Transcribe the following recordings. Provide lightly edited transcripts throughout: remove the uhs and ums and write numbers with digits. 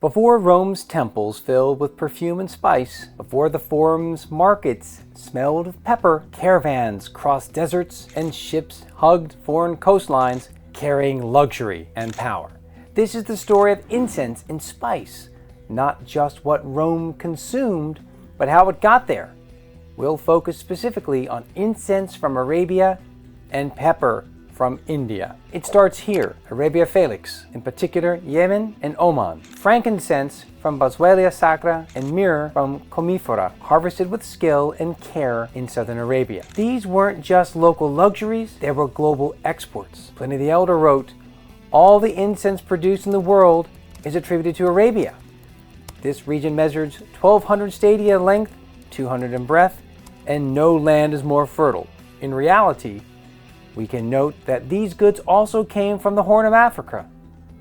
Before Rome's temples filled with perfume and spice, before the forum's markets smelled of pepper, caravans crossed deserts and ships hugged foreign coastlines carrying luxury and power. This is the story of incense and spice, not just what Rome consumed, but how it got there. We'll focus specifically on incense from Arabia and pepper from India. It starts here, Arabia Felix, in particular Yemen and Oman. Frankincense from Boswellia sacra and myrrh from Commiphora, harvested with skill and care in southern Arabia. These weren't just local luxuries, they were global exports. Pliny the Elder wrote, "All the incense produced in the world is attributed to Arabia." This region measures 1,200 stadia in length, 200 in breadth, and no land is more fertile. In reality, we can note that these goods also came from the Horn of Africa,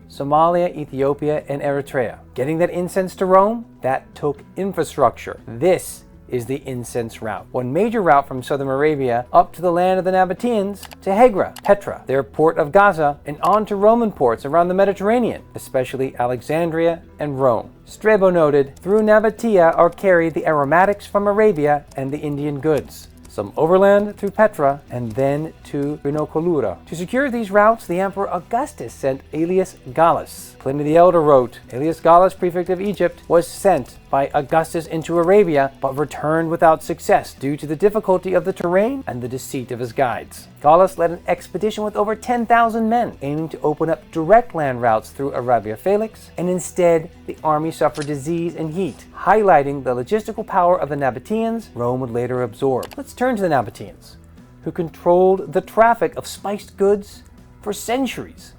Somalia, Ethiopia, and Eritrea. Getting that incense to Rome, that took infrastructure. This is the Incense Route, one major route from southern Arabia up to the land of the Nabateans to Horrea, Petra, their port of Gaza, and on to Roman ports around the Mediterranean, especially Alexandria and Rome. Strabo noted, through Nabatea are carried the aromatics from Arabia and the Indian goods. Some overland through Petra, and then to Rhinocolura. To secure these routes, the Emperor Augustus sent Aelius Gallus. Pliny the Elder wrote, Aelius Gallus, prefect of Egypt, was sent by Augustus into Arabia, but returned without success due to the difficulty of the terrain and the deceit of his guides. Gallus led an expedition with over 10,000 men, aiming to open up direct land routes through Arabia Felix, and instead the army suffered disease and heat, highlighting the logistical power of the Nabateans Rome would later absorb. Let's turn to the Nabateans, who controlled the traffic of spiced goods for centuries.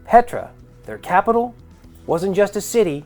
Petra, their capital, wasn't just a city,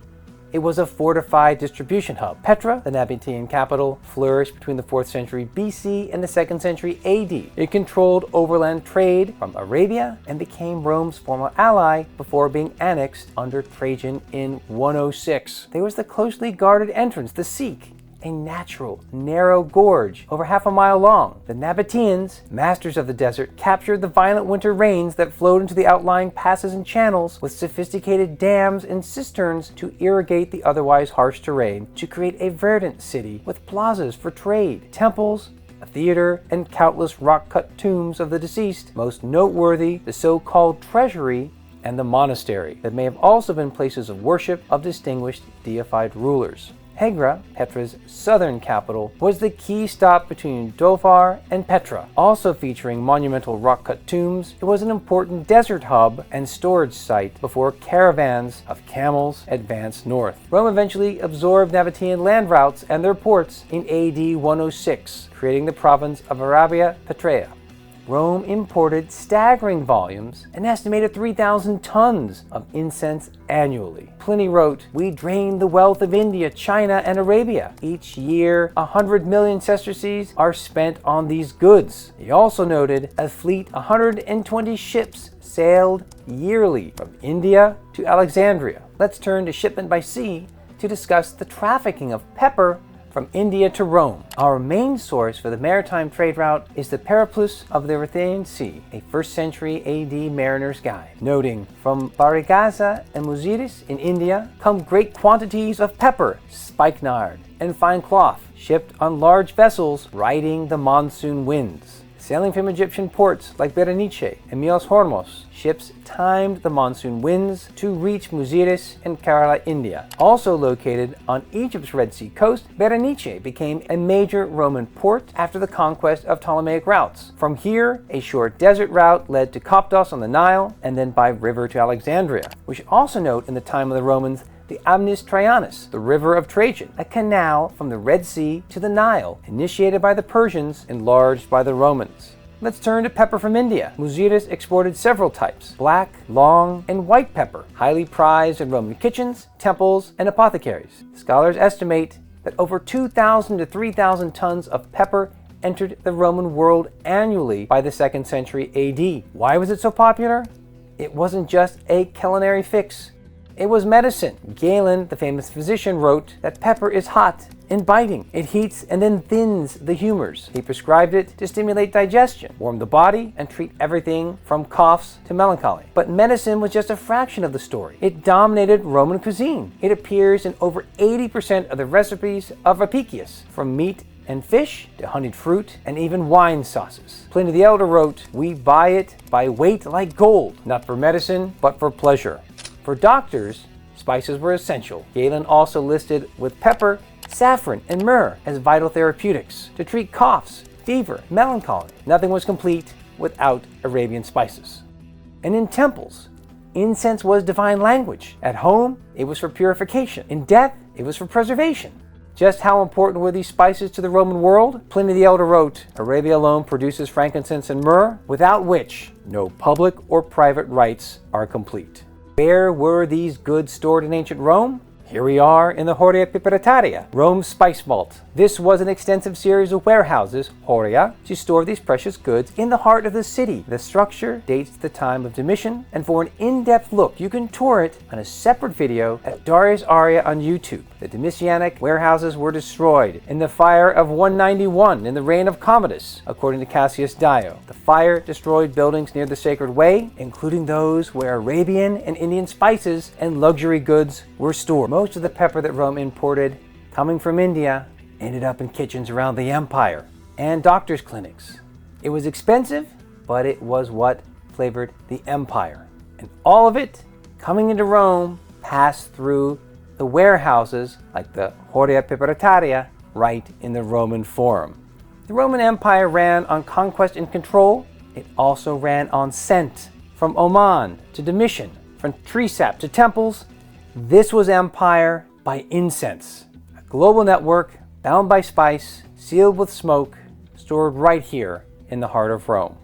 it was a fortified distribution hub. Petra, the Nabatean capital, flourished between the 4th century BC and the 2nd century AD. It controlled overland trade from Arabia and became Rome's former ally before being annexed under Trajan in 106. There was the closely guarded entrance, the Siq, a natural, narrow gorge over half a mile long. The Nabateans, masters of the desert, captured the violent winter rains that flowed into the outlying passes and channels with sophisticated dams and cisterns to irrigate the otherwise harsh terrain to create a verdant city with plazas for trade, temples, a theater, and countless rock-cut tombs of the deceased, most noteworthy the so-called treasury and the monastery that may have also been places of worship of distinguished deified rulers. Horrea, Petra's southern capital, was the key stop between Dhofar and Petra. Also featuring monumental rock-cut tombs, it was an important desert hub and storage site before caravans of camels advanced north. Rome eventually absorbed Nabatean land routes and their ports in AD 106, creating the province of Arabia Petraea. Rome imported staggering volumes, an estimated 3,000 tons of incense annually. Pliny wrote, "We drain the wealth of India, China, and Arabia. Each year, 100 million sesterces are spent on these goods." He also noted a fleet 120 ships sailed yearly from India to Alexandria. Let's turn to shipment by sea to discuss the trafficking of pepper from India to Rome. Our main source for the maritime trade route is the Periplus of the Arabian Sea, a 1st century AD mariner's guide, noting, from Barigaza and Muziris in India come great quantities of pepper, spikenard, and fine cloth, shipped on large vessels riding the monsoon winds. Sailing from Egyptian ports like Berenice and Milos Hormos, ships timed the monsoon winds to reach Muziris and Kerala, India. Also located on Egypt's Red Sea coast, Berenice became a major Roman port after the conquest of Ptolemaic routes. From here, a short desert route led to Koptos on the Nile, and then by river to Alexandria. We should also note in the time of the Romans, the Amnis Traianus, the river of Trajan, a canal from the Red Sea to the Nile, initiated by the Persians, enlarged by the Romans. Let's turn to pepper from India. Muziris exported several types: black, long, and white pepper, highly prized in Roman kitchens, temples, and apothecaries. Scholars estimate that over 2,000 to 3,000 tons of pepper entered the Roman world annually by the 2nd century AD. Why was it so popular? It wasn't just a culinary fix. It was medicine. Galen, the famous physician, wrote that pepper is hot and biting. It heats and then thins the humors. He prescribed it to stimulate digestion, warm the body, and treat everything from coughs to melancholy. But medicine was just a fraction of the story. It dominated Roman cuisine. It appears in over 80% of the recipes of Apicius, from meat and fish to honeyed fruit and even wine sauces. Pliny the Elder wrote, "We buy it by weight like gold, not for medicine, but for pleasure." For doctors, spices were essential. Galen also listed with pepper, saffron, and myrrh as vital therapeutics to treat coughs, fever, melancholy. Nothing was complete without Arabian spices. And in temples, incense was divine language. At home, it was for purification. In death, it was for preservation. Just how important were these spices to the Roman world? Pliny the Elder wrote, "Arabia alone produces frankincense and myrrh, without which no public or private rites are complete." Where were these goods stored in ancient Rome? Here we are in the Horrea Piperataria, Rome's spice vault. This was an extensive series of warehouses, Horrea, to store these precious goods in the heart of the city. The structure dates to the time of Domitian, and for an in-depth look, you can tour it on a separate video at Darius Aria on YouTube. The Domitianic warehouses were destroyed in the fire of 191 in the reign of Commodus, according to Cassius Dio. The fire destroyed buildings near the Sacred Way, including those where Arabian and Indian spices and luxury goods were stored. Most of the pepper that Rome imported, coming from India, ended up in kitchens around the empire and doctors' clinics. It was expensive, but it was what flavored the empire. And all of it, coming into Rome, passed through the warehouses like the Horrea Piperataria right in the Roman Forum. The Roman Empire ran on conquest and control. It also ran on scent, from Oman to Domitian, from tree sap to temples. This was empire by incense, a global network bound by spice, sealed with smoke, stored right here in the heart of Rome.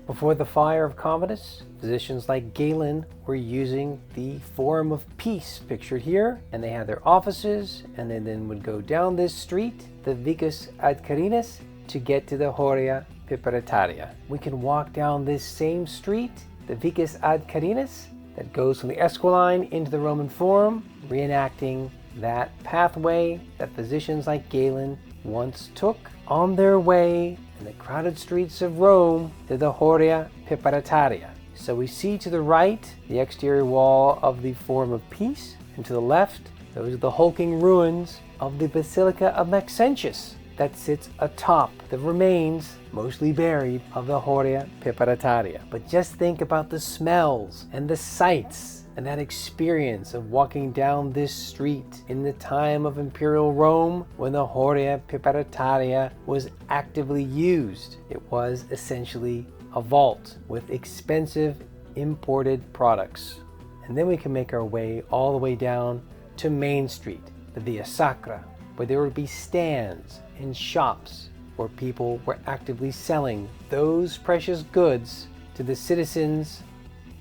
Before the fire of Commodus, physicians like Galen were using the Forum of Peace pictured here, and they had their offices, and they then would go down this street, the Vicus ad Carinus, to get to the Horrea Piperataria. We can walk down this same street, the Vicus ad Carinus, that goes from the Esquiline into the Roman Forum, reenacting that pathway that physicians like Galen once took on their way in the crowded streets of Rome to the Horrea Piperataria. So we see to the right the exterior wall of the Forum of Peace, and to the left, those are the hulking ruins of the Basilica of Maxentius that sits atop the remains, mostly buried, of the Horrea Piperataria. But just think about the smells and the sights and that experience of walking down this street in the time of Imperial Rome when the Horrea Piperataria was actively used. It was essentially a vault with expensive imported products. And then we can make our way all the way down to Main Street, the Via Sacra, where there would be stands and shops where people were actively selling those precious goods to the citizens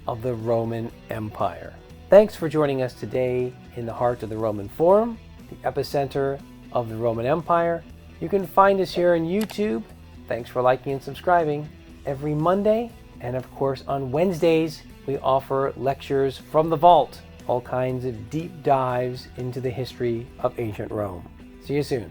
of the Roman Empire. Thanks for joining us today in the heart of the Roman Forum, the epicenter of the Roman Empire. You can find us here on YouTube. Thanks for liking and subscribing every Monday. And of course, on Wednesdays, we offer lectures from the vault, all kinds of deep dives into the history of ancient Rome. See you soon.